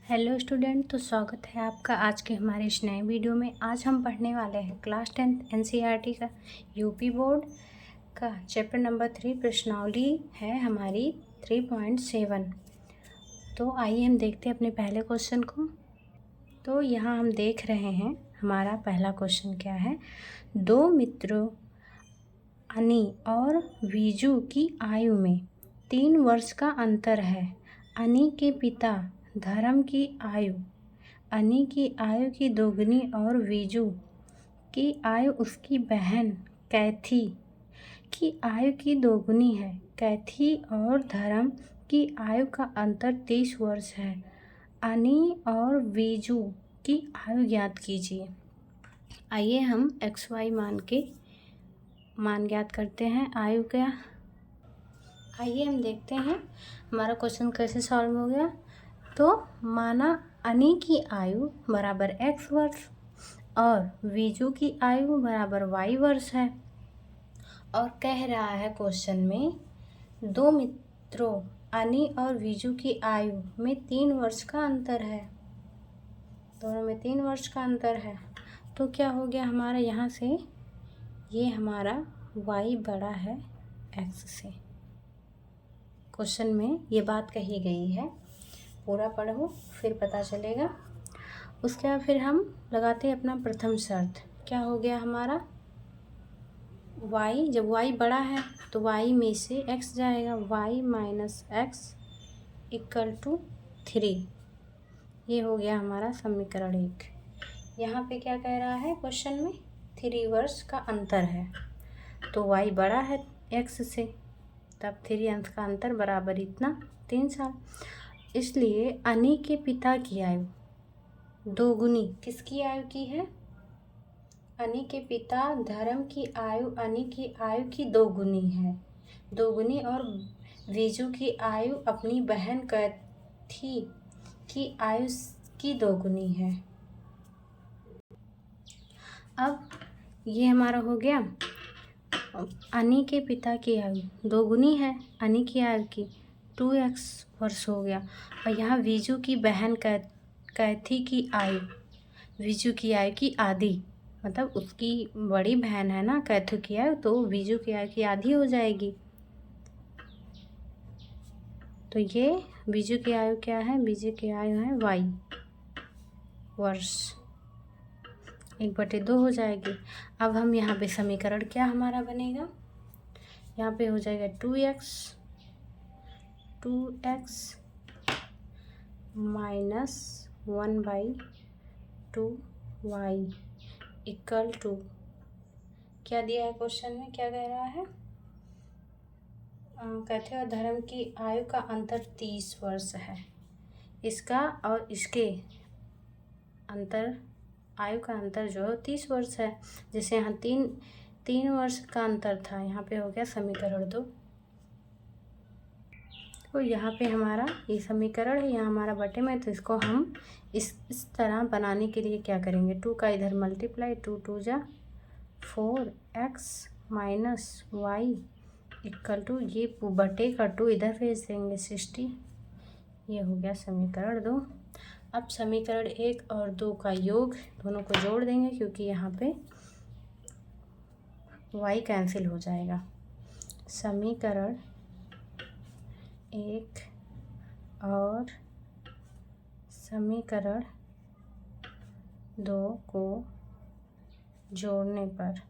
Hello student, तो स्वागत है आपका आज के हमारे इस नए वीडियो में। आज हम पढ़ने वाले हैं क्लास 10th एनसीईआरटी का यूपी बोर्ड का चैप्टर नंबर 3 प्रश्नावली है हमारी 3.7। तो आइए हम देखते हैं अपने पहले क्वेश्चन को। तो यहाँ हम देख रहे हैं हमारा पहला क्वेश्चन क्या है। दो मित्रों अनी और वीजू की आयु में 3 वर्ष का अंतर है। अनी के पिता धर्म की आयु अनी की आयु की दोगुनी और वीजू की आयु उसकी बहन कैथी की आयु की दोगुनी है। कैथी और धर्म की आयु का अंतर 30 वर्ष है। अनी और वीजू की आयु ज्ञात कीजिए। आइए हम एक्स वाई मान ज्ञात करते हैं। आयु क्या, आइए हम देखते हैं हमारा क्वेश्चन कैसे सॉल्व हो गया। तो माना अनी की आयु बराबर x वर्ष और वीजू की आयु बराबर y वर्ष है और कह रहा है क्वेश्चन में दो मित्रों अनी और वीजू की आयु में 3 वर्ष का अंतर है। दोनों में 3 वर्ष का अंतर है। तो क्या हो गया हमारा, यहाँ से ये हमारा y बड़ा है x से। क्वेश्चन में ये बात कही गई है, पूरा पढ़ो फिर पता चलेगा। उसके बाद फिर हम लगाते हैं अपना प्रथम शर्त। क्या हो गया हमारा, y, जब y बड़ा है तो y में से x जाएगा, y minus x equal to 3। ये हो गया हमारा समीकरण 1। यहाँ पे क्या कह रहा है क्वेश्चन में, 3 वर्ष का अंतर है। तो y बड़ा है x से, तब 3 अंश का अंतर बराबर इतना 3 साल। इसलिए अनी के पिता की आयु दोगुनी किसकी आयु की है, अनी के पिता धर्म की आयु अनी की आयु की दोगुनी है। दोगुनी और वीजू की आयु अपनी बहन कैथी की आयु की दोगुनी है। अब ये हमारा हो गया, अनी के पिता की आयु दोगुनी है अनी की आयु की, 2x वर्ष हो गया। और यहाँ वीजू की बहन कैथी की आयु, वीजू की आयु की आधी, मतलब उसकी बड़ी बहन है ना कैथू की आयु, तो वीजू की आयु की आधी हो जाएगी। तो ये वीजू की आयु क्या है, वीजू की आयु है y वर्ष, 1/2 हो जाएगी। अब हम यहाँ पे समीकरण क्या हमारा बनेगा, यहाँ पे हो जाएगा 2x minus 1/2y equal to, क्या दिया है क्वेश्चन में, क्या कह रहा है, कहते हैं धर्म की आयु का अंतर 30 वर्ष है। इसका और इसके अंतर, आयु का अंतर जो 30 वर्ष है। जैसे यहाँ 3 वर्ष का अंतर था, यहाँ पे हो गया समीकरण 2। तो यहाँ पे हमारा ये समीकरण है, यहाँ हमारा बटे में, तो इसको हम इस तरह बनाने के लिए क्या करेंगे, 2 का इधर मल्टीप्लाई, 2 2 जा 4x minus Y equal to, ये बटे का 2 इधर भेज देंगे 60। ये हो गया समीकरण 2। अब समीकरण 1 और 2 का योग दोनों को जोड़ देंगे, क्योंकि यहाँ पे y कैंसिल हो जाएगा। समीकरण 1 और समीकरण 2 को जोड़ने पर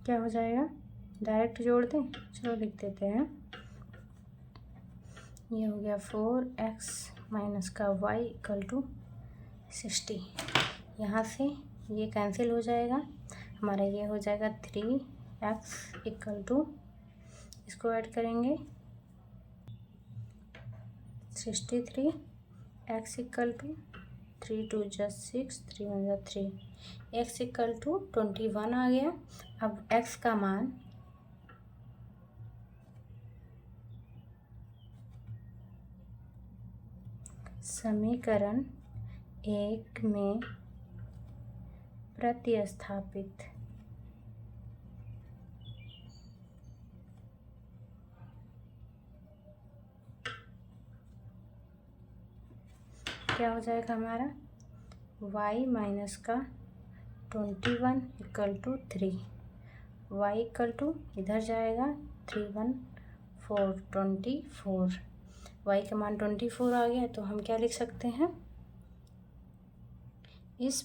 क्या हो जाएगा, डायरेक्ट जोड़ दें, चलो लिख देते हैं। ये हो गया 4x माइनस का y इक्वल टू 60। यहाँ से ये कैंसिल हो जाएगा, हमारा ये हो जाएगा 3x इक्वल टू, इसको ऐड करेंगे 63, x इक्वल टू 3 2 जा 6, 3 1 जा 3, x इक्वल टू 21 आ गया। अब x का मान समीकरण 1 में प्रतिस्थापित क्या हो जाएगा हमारा y माइनस का 21 equal to 3, y equal to इधर जाएगा 3 1 4 24, y का मान 24 आ गया। तो हम क्या लिख सकते हैं, इस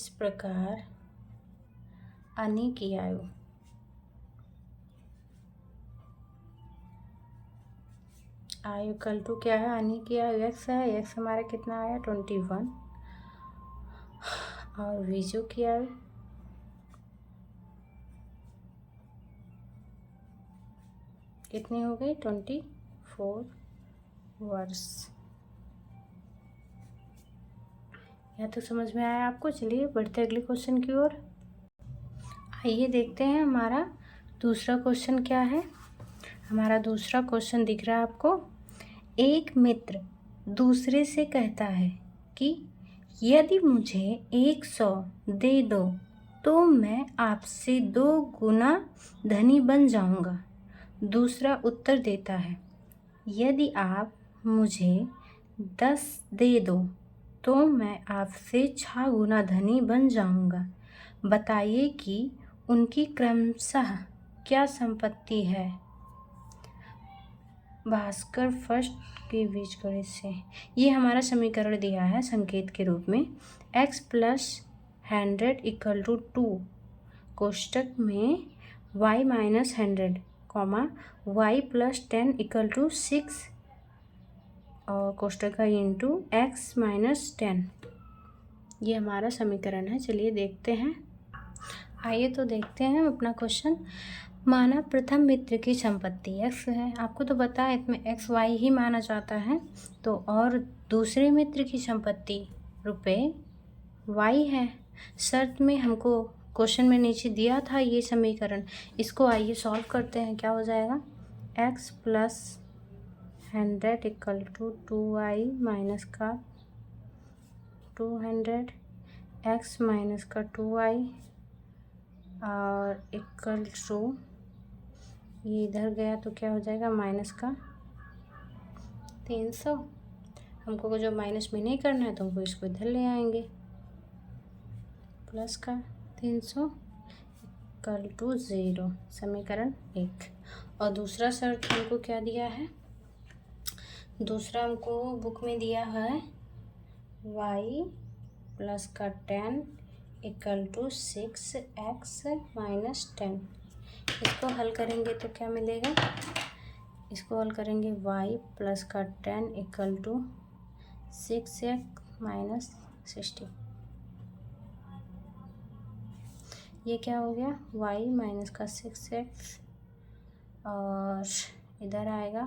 प्रकार अनी की आयु इक्वल टू क्या है, अनी की आयु x है, x हमारा कितना आया 21, और वीजू की आयु कितनी हो गई 24 वर्ष। या तो समझ में आया आपको। चलिए बढ़ते अगले क्वेश्चन की ओर। आइए देखते हैं हमारा दूसरा क्वेश्चन क्या है। हमारा दूसरा क्वेश्चन दिख रहा है आपको। एक मित्र दूसरे से कहता है कि यदि मुझे 100 दे दो तो मैं आपसे 2 गुना धनी बन जाऊंगा। दूसरा उत्तर देता है, यदि आप मुझे 10 दे दो तो मैं आपसे 6 गुना धनी बन जाऊंगा। बताइए कि उनकी क्रमशः क्या संपत्ति है। भास्कर फर्स्ट के बीजगणित से ये हमारा समीकरण दिया है संकेत के रूप में x प्लस 100 इक्वल टू 2 कोष्टक में y minus 100 comma y plus 10 equal to 6 और कोष्टक का इंटू x माइनस 10, ये हमारा समीकरण है। चलिए देखते हैं। आइए तो देखते हैं अपना क्वेश्चन। माना प्रथम मित्र की संपत्ति x है, आपको तो पता है इसमें x y ही माना जाता है, तो और दूसरे मित्र की संपत्ति रुपये y है। शर्त में हमको क्वेश्चन में नीचे दिया था ये समीकरण, इसको आइए सॉल्व करते हैं। क्या हो जाएगा, x plus 100 equal to 2y minus का 200 x माइनस का 2y और इक्वल टू ये इधर गया तो क्या हो जाएगा माइनस का 300। हमको जो माइनस में नहीं करना है तो हमको इसको इधर ले आएंगे, प्लस का 300 इक्वल टू 0, समीकरण 1। और दूसरा शर्त हमको क्या दिया है, दूसरा हमको बुक में दिया है y प्लस का 10 इक्वल टू 6x माइनस 10। इसको हल करेंगे तो क्या मिलेगा, इसको हल करेंगे y प्लस का 10 इक्वल टू 6x माइनस 60। ये क्या हो गया, y माइनस का 6x और इधर आएगा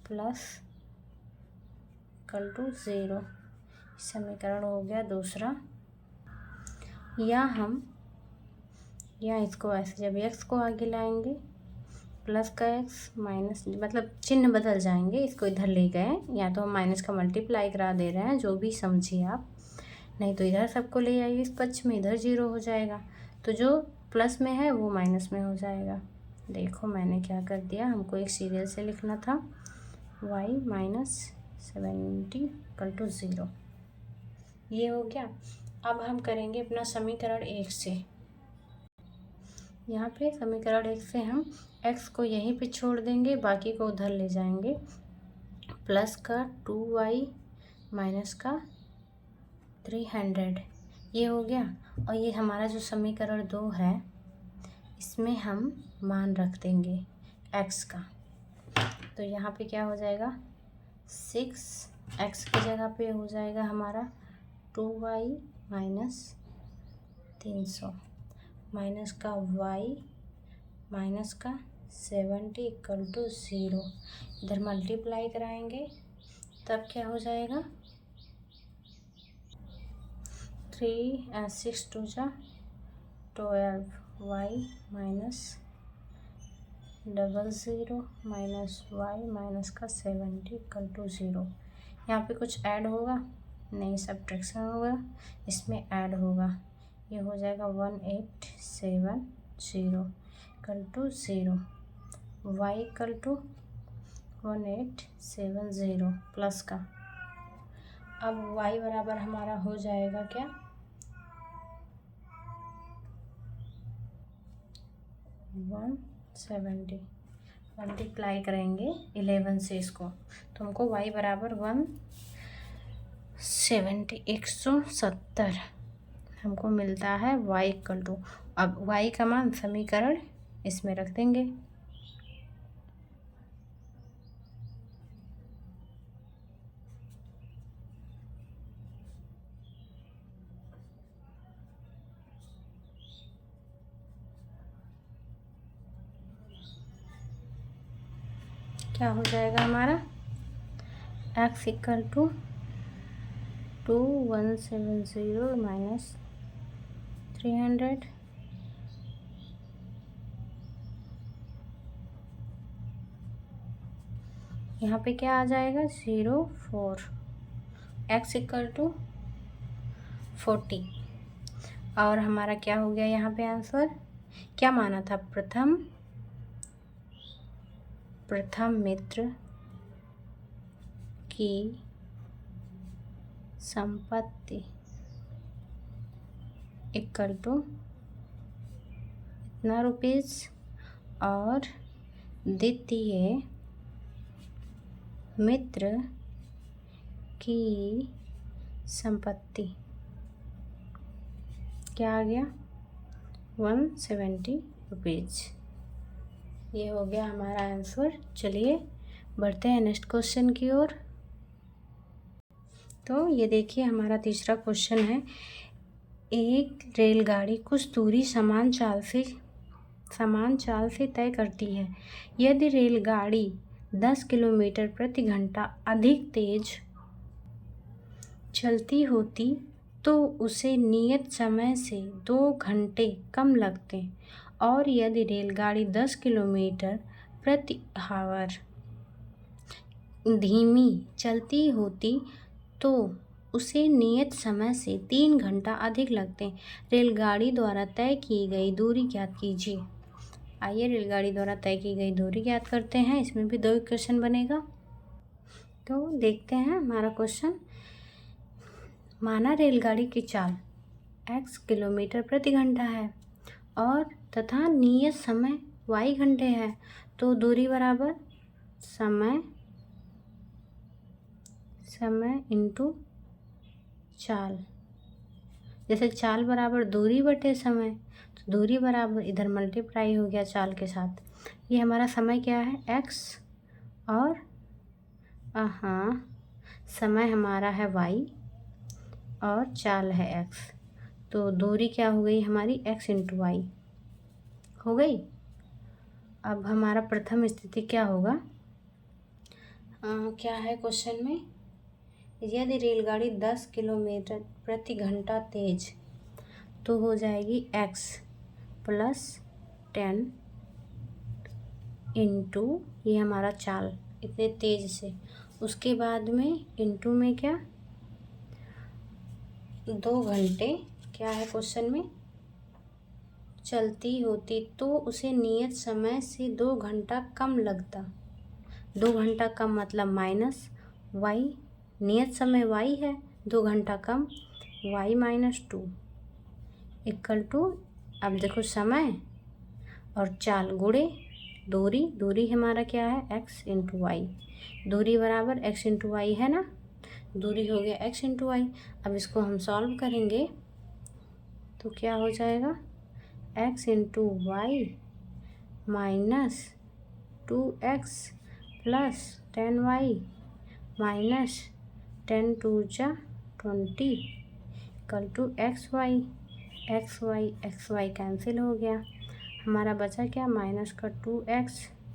प्लस इक्वल टू 0, समीकरण हो गया दूसरा। या इसको ऐसे जब x को आगे लाएंगे प्लस का x माइनस, मतलब चिन्ह बदल जाएंगे, इसको इधर ले गए, या तो हम माइनस का मल्टीप्लाई करा दे रहे हैं, जो भी समझिए आप, नहीं तो इधर सबको ले आइए इस पक्ष में, इधर 0 हो जाएगा, तो जो प्लस में है वो माइनस में हो जाएगा। देखो मैंने क्या कर दिया, हमको एक सीरियल से लिखना था y माइनस 70 इक्वल टू 0, ये हो गया। अब हम करेंगे अपना समीकरण 1 से। यहाँ पे समीकरण 1 से हम x को यहीं पे छोड़ देंगे, बाकी को उधर ले जाएंगे, प्लस का 2y माइनस का 300, ये हो गया। और ये हमारा जो समीकरण 2 है इसमें हम मान रख देंगे x का, तो यहाँ पे क्या हो जाएगा 6x की जगह पे हो जाएगा हमारा 2y माइनस 300 माइनस का y माइनस का 70 इक्वल टू 0, इधर मल्टीप्लाई कराएंगे तब क्या हो जाएगा 3 6 2 12 y minus 00 minus y minus का 70 इक्वल टू 0। यहाँ पे कुछ ऐड होगा नहीं, सब्ट्रैक्शन होगा, इसमें ऐड होगा, ये हो जाएगा 1870 equal to 0, y equal to 1870 plus का। अब y बराबर हमारा हो जाएगा क्या, 170। मल्टीप्लाई करेंगे 11 से इसको, तो हमको y बराबर 170 170 हमको मिलता है y इक्वल टू। अब y का मान समीकरण इसमें रख देंगे। क्या हो जाएगा हमारा, x इक्वल टू 2170 माइनस 300, यहाँ पे क्या आ जाएगा 04, x इक्वल टू 40। और हमारा क्या हो गया यहाँ पे आंसर, क्या माना था, प्रथम मित्र की संपत्ति इक्वल टू इतना रुपीस, और द्वितीय मित्र की संपत्ति क्या आ गया, 170 रुपीज़। ये हो गया हमारा आंसर। चलिए बढ़ते हैं नेक्स्ट क्वेश्चन की ओर। तो ये देखिए हमारा तीसरा क्वेश्चन है, एक रेलगाड़ी कुछ दूरी समान चाल से तय करती है। यदि रेलगाड़ी 10 किलोमीटर प्रति घंटा अधिक तेज चलती होती तो उसे नियत समय से 2 घंटे कम लगते, और यदि रेलगाड़ी 10 किलोमीटर प्रति आवर धीमी चलती होती तो उसे नियत समय से 3 घंटा अधिक लगते। रेलगाड़ी द्वारा तय की गई दूरी ज्ञात कीजिए। आइए रेलगाड़ी द्वारा तय की गई दूरी ज्ञात करते हैं। इसमें भी 2 इक्वेशन बनेगा। तो देखते हैं हमारा क्वेश्चन। माना रेलगाड़ी की चाल x किलोमीटर प्रति घंटा है और तथा नियत समय y घंटे है, तो दूरी बराबर समय इंटू चाल। जैसे चाल बराबर दूरी बटे समय, तो दूरी बराबर इधर मल्टीप्लाई हो गया चाल के साथ। ये हमारा समय क्या है x, और समय हमारा है y और चाल है x, तो दूरी क्या हो गई हमारी x इंटू वाई हो गई। अब हमारा प्रथम स्थिति क्या होगा, क्या है क्वेश्चन में, यदि रेलगाड़ी 10 किलोमीटर प्रति घंटा तेज, तो हो जाएगी x प्लस 10 इंटू ये हमारा चाल इतने तेज से, उसके बाद में इंटू में क्या 2 घंटे क्या है क्वेश्चन में, चलती होती तो उसे नियत समय से 2 घंटा कम लगता। 2 घंटा कम मतलब माइनस y, नियत समय y है, 2 घंटा कम y माइनस 2 इक्वल टू, अब देखो समय और चाल गुणे दूरी हमारा क्या है x इंटू वाई। दूरी बराबर x इंटू वाई है ना, दूरी हो गया x इंटू वाई। अब इसको हम सॉल्व करेंगे तो क्या हो जाएगा, x into y minus 2x plus 10y minus 10 टू जा 20 equal to x y cancel हो गया। हमारा बचा क्या, माइनस का 2x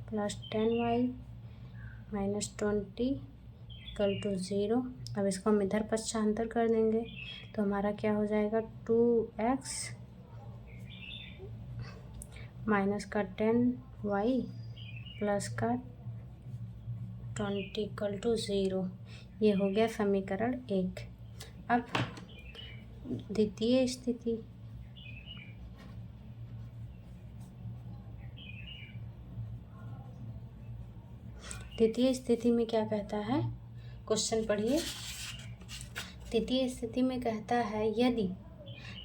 plus 10y minus 20 equal to 0। अब इसको हम इधर पश्चांतर कर देंगे तो हमारा क्या हो जाएगा, 2x माइनस का 10y प्लस का 20 इक्वल टू 0। ये हो गया समीकरण 1। अब द्वितीय स्थिति, द्वितीय स्थिति में क्या कहता है, क्वेश्चन पढ़िए। द्वितीय स्थिति में कहता है यदि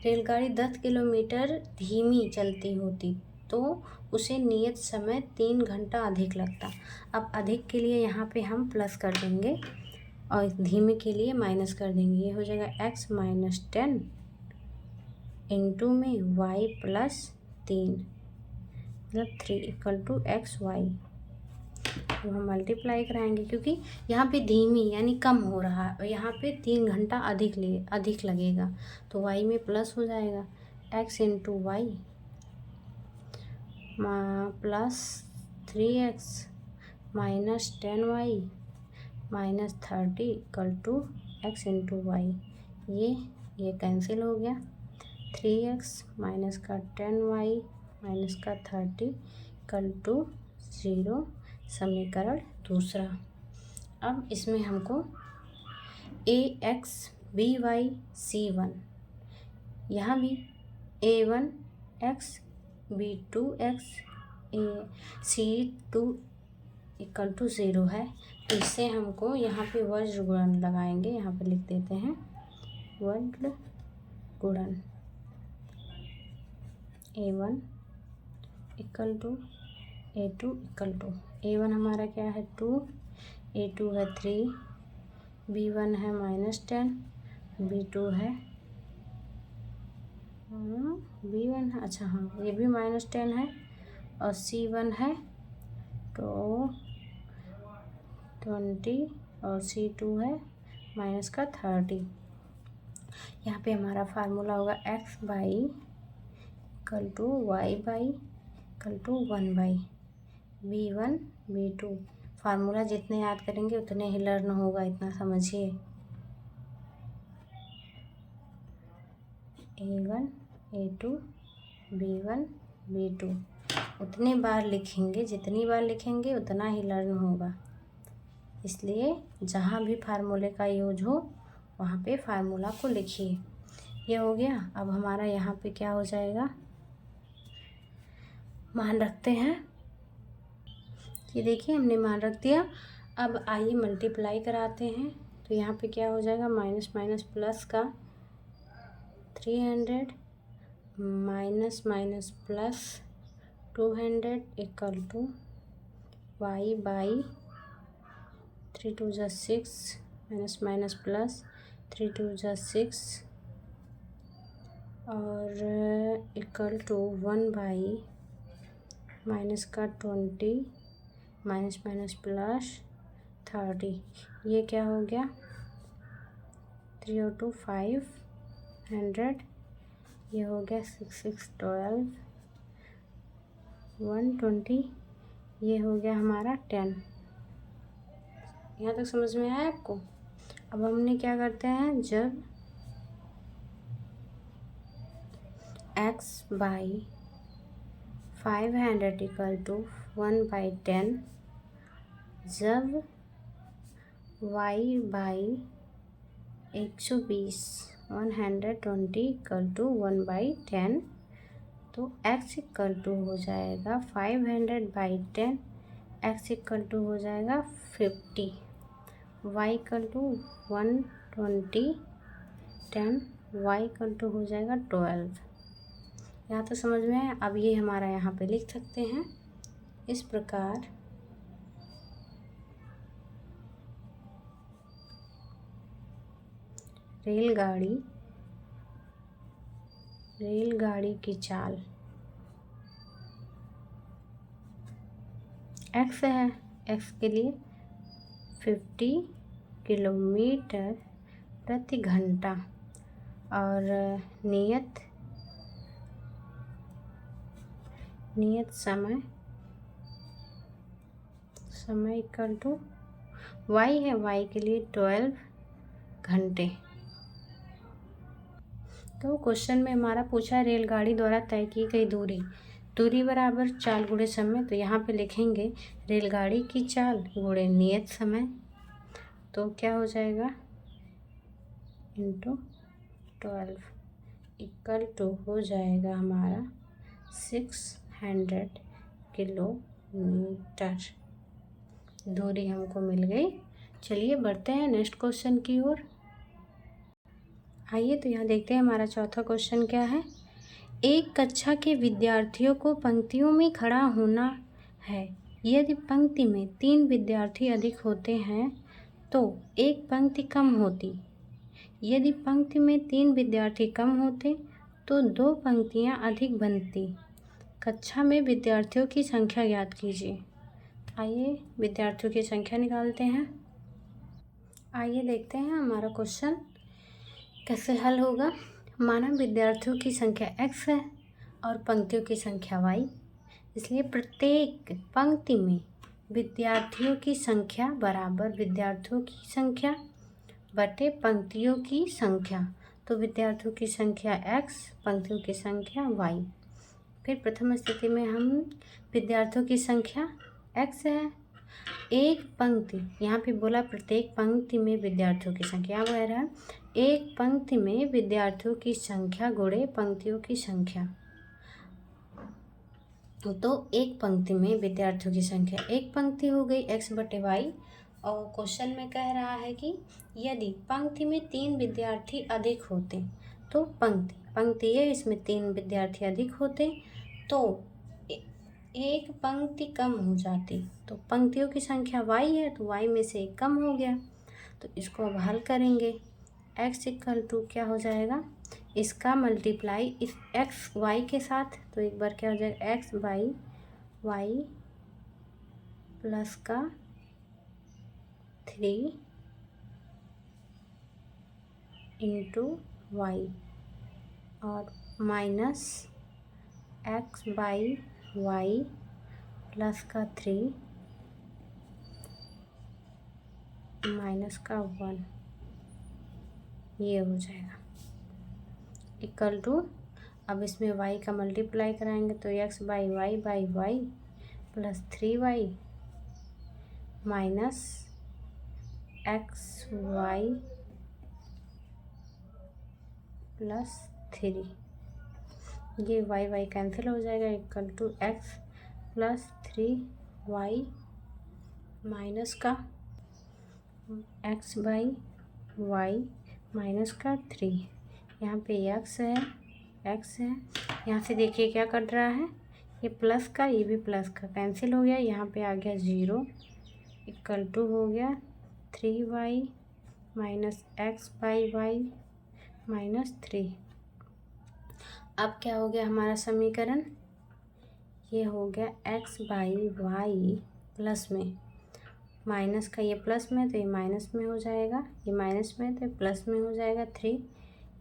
रेलगाड़ी 10 किलोमीटर धीमी चलती होती तो उसे नियत समय 3 घंटा अधिक लगता। अब अधिक के लिए यहाँ पे हम प्लस कर देंगे और धीमे के लिए माइनस कर देंगे। ये हो जाएगा x - 10 इंटू में y + 3 मतलब 3 = xy। तो हम मल्टीप्लाई कराएंगे क्योंकि यहाँ पे धीमी यानी कम हो रहा है और यहाँ पे 3 घंटा अधिक लगेगा, तो y में प्लस हो जाएगा x into y plus 3x minus 10y minus 30 = x into y. ये कैंसिल हो गया। 3x माइनस का 10y माइनस का 30 = 0। समीकरण दूसरा। अब इसमें हमको ax by c1, यहाँ भी a1x b2x c2 = 0 है, तो इससे हमको यहाँ पे वज्र गुणन लगाएंगे। यहाँ पे लिख देते हैं वज्र गुणन। a1 = a2 = a1 हमारा क्या है 2, a2 है 3, b1 है -10, b2 है b1 है, अच्छा हाँ ये भी -10 है और c1 है तो 20 और c2 है -30। यहाँ पे हमारा फार्मूला होगा x by = y by = 1 b1 b2। Formula जितने याद करेंगे उतने ही लर्न होगा, इतना समझिए। a1 a2 b1 b2 उतनी बार लिखेंगे, जितनी बार लिखेंगे उतना ही लर्न होगा। इसलिए जहाँ भी फार्मूले का यूज हो वहाँ पे फार्मूला को लिखिए। ये हो गया। अब हमारा यहाँ पे क्या हो जाएगा, मान रखते हैं। ये देखिए हमने मान रख दिया। अब आइए मल्टीप्लाई कराते हैं। तो यहाँ पे क्या हो जाएगा, माइनस माइनस प्लस का 300 minus minus plus 200 = y by 3 2 = 6 minus minus plus 3 2 = 6 और = 1 बाई माइनस का 20 माइनस माइनस प्लस 30। ये क्या हो गया 3 और 2 500। ये हो गया 6 6 12 120। ये हो गया हमारा 10। यहाँ तक समझ में आया आपको। अब हमने क्या करते हैं, जब x बाई 500 = 1/10, जब y बाई 120 120 = 1/10, तो x = हो जाएगा 500/10, x = हो जाएगा 50, y = 120 10, y = हो जाएगा 12। यहाँ तो समझ में आया। अब ये हमारा यहाँ पे लिख सकते हैं इस प्रकार। रेलगाड़ी की चाल x है, x के लिए 50 किलोमीटर प्रति घंटा और नियत समय = y है, y के लिए 12 घंटे। तो क्वेश्चन में हमारा पूछा है रेलगाड़ी द्वारा तय की गई दूरी बराबर चाल गुणे समय। तो यहाँ पे लिखेंगे रेलगाड़ी की चाल गुणे नियत समय। तो क्या हो जाएगा × 12 = हो जाएगा हमारा 600 किलोमीटर। दूरी हमको मिल गई। चलिए बढ़ते हैं नेक्स्ट क्वेश्चन की ओर। आइए तो यहाँ देखते हैं हमारा चौथा क्वेश्चन क्या है। एक कक्षा के विद्यार्थियों को पंक्तियों में खड़ा होना है। यदि पंक्ति में 3 विद्यार्थी अधिक होते हैं तो एक पंक्ति कम होती। यदि पंक्ति में 3 विद्यार्थी कम होते तो 2 पंक्तियाँ अधिक बनती। कक्षा में विद्यार्थियों की संख्या ज्ञात कीजिए। आइए विद्यार्थियों की संख्या निकालते हैं। आइए देखते हैं हमारा क्वेश्चन कैसे हल होगा। माना विद्यार्थियों की संख्या x है और पंक्तियों की संख्या y, इसलिए प्रत्येक पंक्ति में विद्यार्थियों की संख्या बराबर विद्यार्थियों की संख्या बटे पंक्तियों की संख्या। तो विद्यार्थियों की संख्या x, पंक्तियों की संख्या y। फिर प्रथम स्थिति में हम विद्यार्थियों की संख्या x है। एक पंक्ति, यहाँ पे बोला प्रत्येक पंक्ति में विद्यार्थियों की संख्या, यहाँ कह रहा है एक पंक्ति में विद्यार्थियों की संख्या गुणे पंक्तियों की संख्या। तो एक पंक्ति में विद्यार्थियों की संख्या एक पंक्ति हो गई x बटे y। और क्वेश्चन में कह रहा है कि यदि पंक्ति में 3 विद्यार्थी अधिक होते तो पंक्ति है, इसमें 3 विद्यार्थी अधिक होते तो एक पंक्ति कम हो जाती। तो पंक्तियों की संख्या y है तो y में से एक कम हो गया। तो इसको अब हल करेंगे। x इक्वल टू क्या हो जाएगा, इसका मल्टीप्लाई इस x y के साथ। तो एक बार क्या हो जाएगा, x बाई y प्लस का 3 इंटू y और minus x by y plus का 3 माइनस का 1, ये हो जाएगा इक्वल टू। अब इसमें y का मल्टीप्लाई कराएंगे तो x by y plus 3y minus x y plus 3, ये y कैंसिल हो जाएगा equal to x plus 3y minus का x बाई y माइनस का 3। यहाँ पे x है, यहाँ से देखिए क्या कट रहा है, ये प्लस का ये भी प्लस का कैंसिल हो गया। यहाँ पे आ गया 0 इक्वल टू हो गया 3y minus x by y minus 3। अब क्या हो गया हमारा समीकरण, ये हो गया x बाई y प्लस में माइनस का, ये प्लस में तो ये माइनस में हो जाएगा, ये माइनस में तो ये प्लस में हो जाएगा 3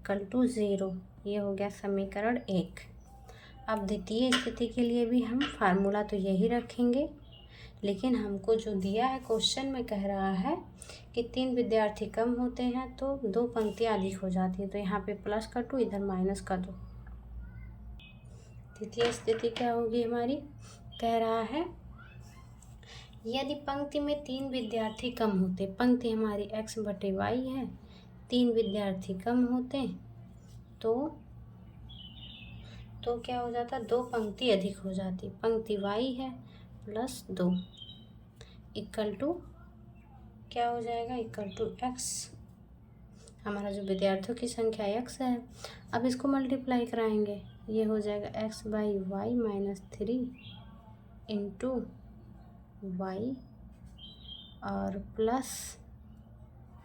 इक्वल टू 0। ये हो गया समीकरण 1। अब द्वितीय स्थिति के लिए भी हम फार्मूला तो यही रखेंगे, लेकिन हमको जो दिया है क्वेश्चन में कह रहा है कि 3 विद्यार्थी कम होते हैं तो 2 पंक्तियाँ अधिक हो जाती हैं। तो यहाँ पे प्लस का 2, इधर माइनस का 2। द्वितीय स्थिति क्या होगी हमारी, कह रहा है यदि पंक्ति में 3 विद्यार्थी कम होते, पंक्ति हमारी x बटे y है, 3 विद्यार्थी कम होते तो क्या हो जाता, 2 पंक्ति अधिक हो जाती। पंक्ति y है प्लस 2 इक्वल टू क्या हो जाएगा, इक्वल टू x। हमारा जो विद्यार्थियों की संख्या x है, अब इसको मल्टीप्लाई कराएंगे, ये हो जाएगा x by y minus 3 into y और plus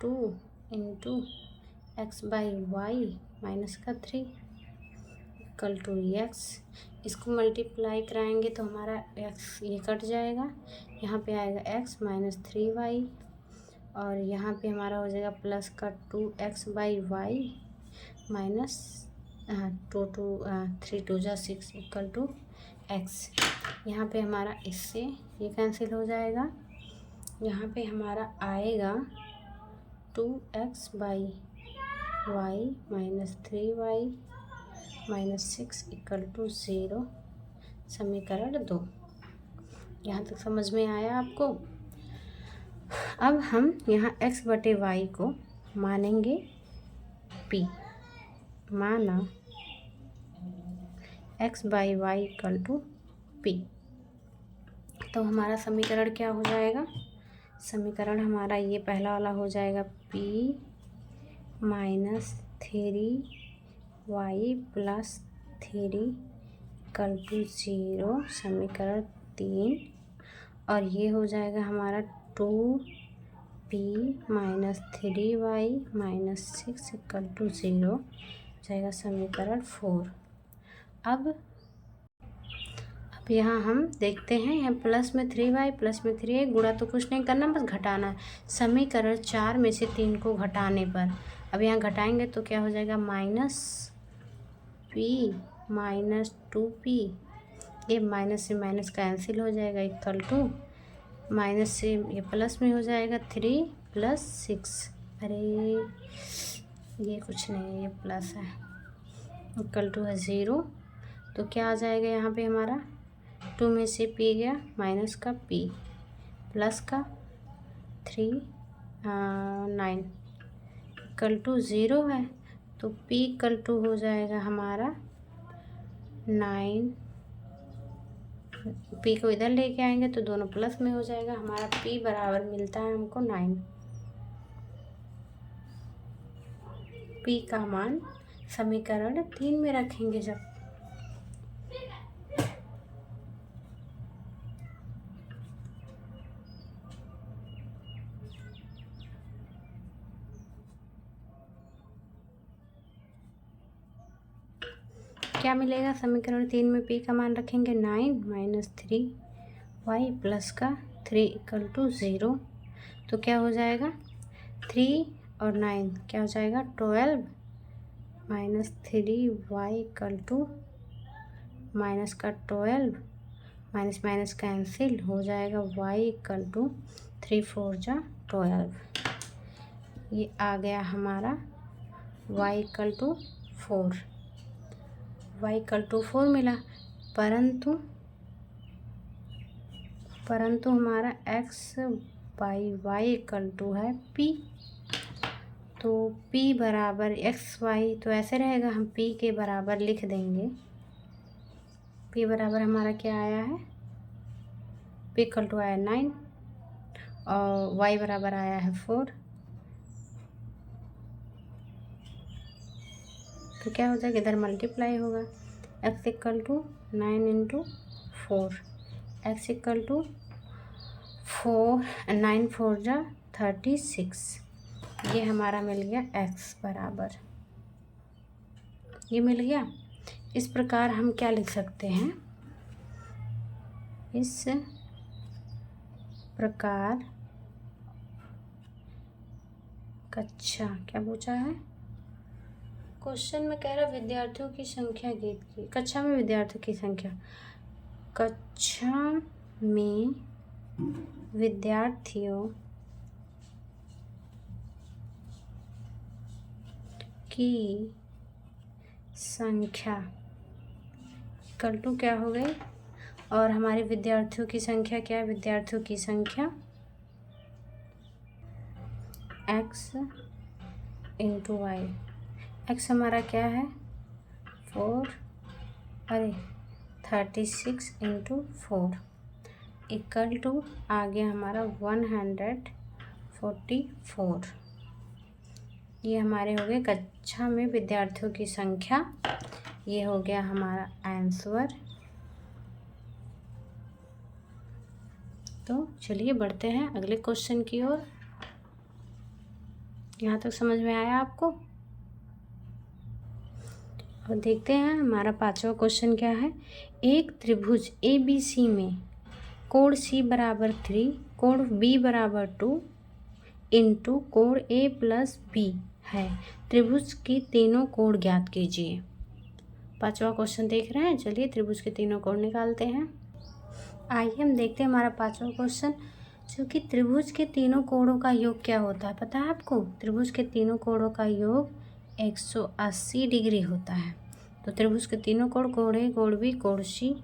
2 into x by y minus का 3 इक्वल टू x। इसको मल्टीप्लाई कराएंगे तो हमारा x ये कट जाएगा, यहाँ पे आएगा x माइनस 3y और यहाँ पे हमारा हो जाएगा प्लस का 2x बाई y माइनस 3 2 जा 6 इक्वल टू x। यहाँ पे हमारा इससे ये कैंसिल हो जाएगा, यहाँ पे हमारा आएगा 2x by y minus 3y minus 6 equal to 0, समीकरण 2। यहाँ तक समझ में आया आपको। अब हम यहाँ x बटे y को मानेंगे p, माना x by y equal to p। तो हमारा समीकरण क्या हो जाएगा, समीकरण हमारा ये पहला वाला हो जाएगा p minus 3y plus 3 equal to 0, समीकरण 3। और ये हो जाएगा हमारा 2p minus 3y minus 6 equal to 0 हो जाएगा, समीकरण 4। अब यहाँ हम देखते हैं, यहाँ प्लस में 3y प्लस में 3y, गुणा तो कुछ नहीं करना, बस घटाना है। समीकरण 4 में से 3 को घटाने पर, अब यहाँ घटाएंगे तो क्या हो जाएगा, माइनस p माइनस 2p, ये माइनस से माइनस कैंसिल हो जाएगा, इक्वल टू माइनस से ये प्लस में हो जाएगा 3 प्लस 6, अरे ये कुछ नहीं है, ये प्लस है, इक्वल टू है 0। तो क्या आ जाएगा यहाँ पे हमारा, 2 में से p गया, माइनस का p प्लस का 9 इक्वल टू 0 है। तो p इक्वल टू हो जाएगा हमारा 9, p को इधर लेके आएंगे तो दोनों प्लस में हो जाएगा, हमारा p बराबर मिलता है हमको 9। p का मान समीकरण 3 में रखेंगे जब, क्या मिलेगा, समीकरण 3 में p का मान रखेंगे 9 माइनस 3y प्लस का 3 इक्वल टू 0। तो क्या हो जाएगा, 3 और 9 क्या हो जाएगा, 12 minus 3y equal to minus का 12, माइनस माइनस कैंसिल हो जाएगा, y इक्वल टू 3 4 जा 12। ये आ गया हमारा y equal to 4, y equal to 4 मिला, परंतु हमारा x by y equal to है p। तो p बराबर x y, तो ऐसे रहेगा, हम p के बराबर लिख देंगे, p बराबर हमारा क्या आया है, p इक्वल टू आया 9 और y बराबर आया है 4। तो क्या हो जाएगा, इधर मल्टीप्लाई होगा, x equal to 9 into 4, x equal to 9 4 जा 36, ये हमारा मिल गया x बराबर, ये मिल गया। इस प्रकार हम क्या लिख सकते हैं, इस प्रकार कक्षा, क्या पूछा है क्वेश्चन में, कह रहा विद्यार्थियों की संख्या ज्ञात की, कक्षा में विद्यार्थियों की संख्या, कक्षा में विद्यार्थियों की संख्या इक्वल टू क्या हो गई, और हमारे विद्यार्थियों की संख्या क्या है, विद्यार्थियों की संख्या x इंटू वाई, x हमारा क्या है 36 इंटू 4 इक्वल टू आ गया हमारा 144। ये हमारे हो गए कक्षा में विद्यार्थियों की संख्या, ये हो गया हमारा आंसर। तो चलिए बढ़ते हैं अगले क्वेश्चन की ओर। यहाँ तक समझ में आया आपको, और देखते हैं हमारा 5वां क्वेश्चन क्या है। एक त्रिभुज ABC में कोण C बराबर 3, कोण B बराबर 2 इंटू कोण A प्लस B है, त्रिभुज की तीनों कोण ज्ञात कीजिए। 5वां क्वेश्चन देख रहे हैं, चलिए त्रिभुज के तीनों कोण निकालते हैं। आइए हम देखते हैं हमारा 5वां क्वेश्चन, जो कि त्रिभुज के तीनों कोणों का योग क्या होता है, पता है आपको, त्रिभुज के तीनों कोणों का योग 180 डिग्री होता है। तो त्रिभुज के तीनों कोण, कोण A, कोण B, कोण C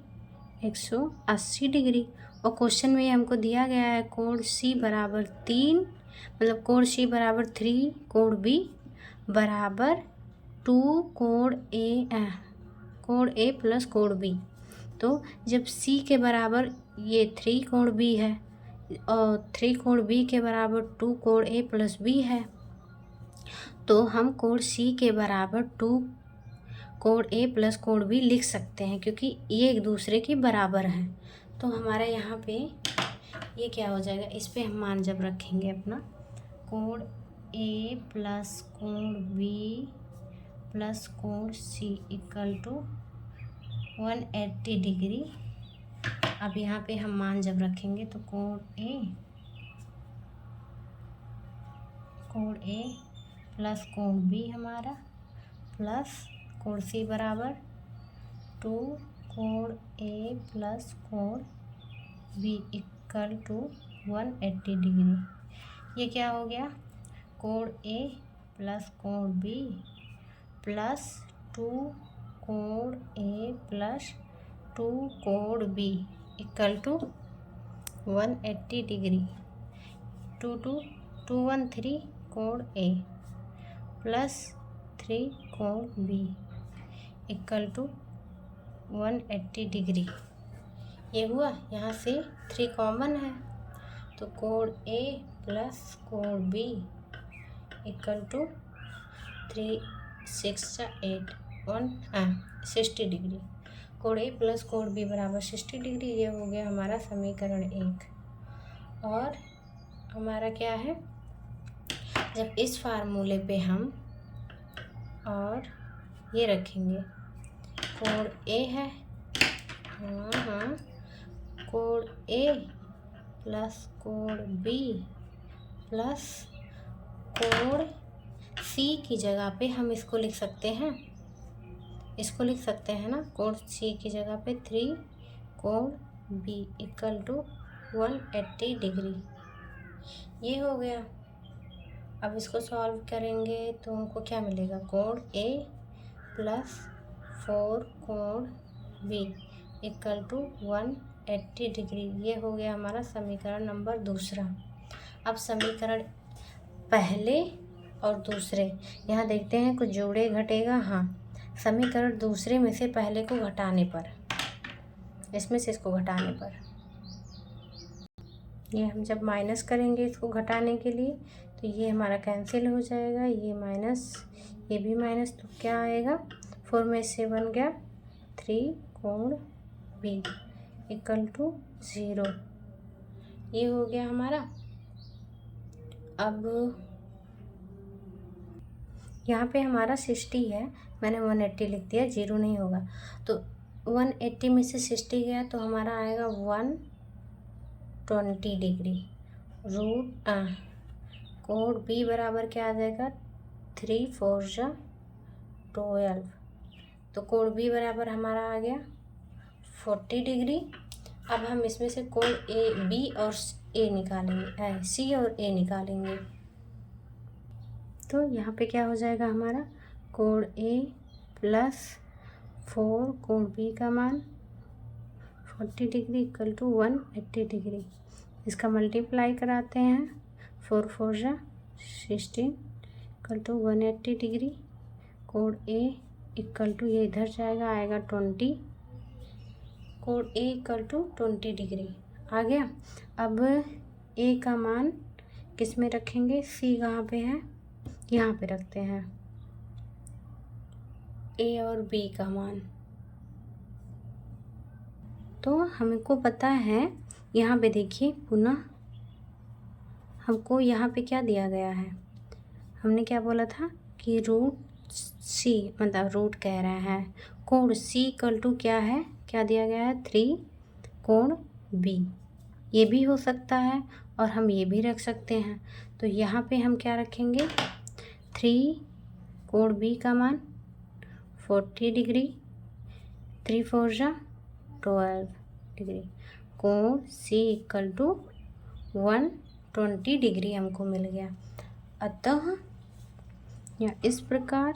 180 डिग्री, और क्वेश्चन में हमको दिया गया है कोण C बराबर 3, मतलब कोण C बराबर 3, कोण B बराबर 2, कोण A प्लस कोण B। तो जब C के बराबर ये 3 कोण B है, और 3 कोण बी के बराबर 2 कोण ए प्लस बी है, तो हम कोण सी के बराबर 2 कोण ए प्लस कोण बी लिख सकते हैं, क्योंकि ये एक दूसरे के बराबर हैं। तो हमारा यहाँ पे ये क्या हो जाएगा, इस पे हम मान जब रखेंगे अपना, कोण ए प्लस कोण बी प्लस कोण सी इक्वल टू 180 डिग्री। अब यहाँ पे हम मान जब रखेंगे तो कोण ए प्लस कोण बी हमारा प्लस कोण सी बराबर 2 कोण ए प्लस कोण बी इक्वल टू 180 डिग्री। ये क्या हो गया, कोण ए प्लस कोण बी प्लस 2 कोण ए प्लस 2 कोण बी इक्वल टू 180 डिग्री। 2 कोण ए प्लस 3 कोण बी इक्वल टू 180 डिग्री। ये हुआ, यहाँ से 3 कॉमन है, तो कोण ए प्लस कोण बी इक्वल टू 3 6 8 60 डिग्री। कोण ए प्लस कोण बी बराबर 60 डिग्री। ये हो गया हमारा समीकरण 1। और हमारा क्या है, जब इस फार्मूले पे हम और ये रखेंगे, कोण ए है, हाँ कोण ए प्लस कोण बी प्लस कोण सी की जगह पे हम इसको लिख सकते हैं, इसको लिख सकते हैं ना, कोण सी की जगह पे 3 कोण बी इक्वल टू 180 डिग्री। ये हो गया। अब इसको सॉल्व करेंगे तो हमको क्या मिलेगा, कोण ए प्लस 4 कोण बी इक्वल टू 180 डिग्री। ये हो गया हमारा समीकरण नंबर 2। अब समीकरण पहले और दूसरे, यहाँ देखते हैं कुछ जोड़े घटेगा। हाँ, समीकरण दूसरे में से पहले को घटाने पर, इसमें से इसको घटाने पर, ये हम जब माइनस करेंगे इसको घटाने के लिए, तो ये हमारा कैंसिल हो जाएगा, ये माइनस, ये भी माइनस, तो क्या आएगा, 4 में से बन गया 3 कोण बी इक्वल टू 0। ये हो गया हमारा। अब यहाँ पे हमारा 60 है, मैंने 180 लिख दिया, 0 नहीं होगा, तो 180 में से 60 गया तो हमारा आएगा 120 डिग्री। रूट कोण बी बराबर क्या आ जाएगा, 3 4 12, तो कोण बी बराबर हमारा आ गया 40 डिग्री। अब हम इसमें से कोण ए बी और ए निकालेंगे, सी और ए निकालेंगे, तो यहाँ पे क्या हो जाएगा हमारा, कोण ए प्लस 4 कोण बी का मान 40 डिग्री इक्वल टू 180 डिग्री। इसका मल्टीप्लाई कराते हैं, 4 4 16 इक्वल टू 180 डिग्री। कोण ए इक्वल टू, ये इधर जाएगा, आएगा 20, कोण ए इक्वल टू 20 डिग्री आ गया। अब ए का मान किस में रखेंगे, सी कहाँ पे है, यहाँ पे रखते हैं ए और बी का मान। तो हमको पता है, यहाँ पे देखिए पुनः हमको यहाँ पे क्या दिया गया है, हमने क्या बोला था कि रूट सी, मतलब रूट कह रहे हैं, कोण सी इक्वल टू क्या है, क्या दिया गया है, 3 कोण बी। ये भी हो सकता है और हम ये भी रख सकते हैं, तो यहाँ पे हम क्या रखेंगे, 3 कोण बी का मान 40 डिग्री, 3 4 12 डिग्री, कोण सी इक्वल टू 120 डिग्री हमको मिल गया। अतः या इस प्रकार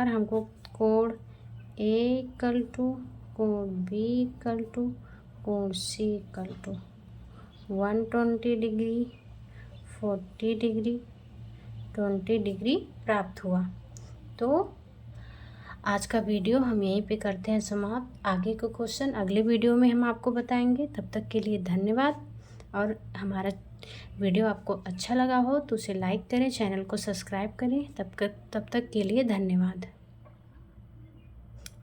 हमको कोण ए इक्वल टू कोण बी इक्वल टू कोण C equal to 120 degree, 40 degree, 20 degree प्राप्त हुआ। तो आज का वीडियो हम यहीं पे करते हैं समाप्त। आगे के क्वेश्चन अगले वीडियो में हम आपको बताएंगे। तब तक के लिए धन्यवाद। और हमारा वीडियो आपको अच्छा लगा हो तो उसे लाइक करें, चैनल को सब्सक्राइब करें। तब तक के लिए धन्यवाद।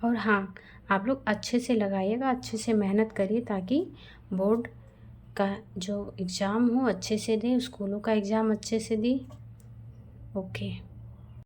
और हाँ, आप लोग अच्छे से लगाइएगा, अच्छे से मेहनत करिए ताकि बोर्ड का जो एग्ज़ाम हो अच्छे से दें, स्कूलों का एग्ज़ाम अच्छे से दें। ओके।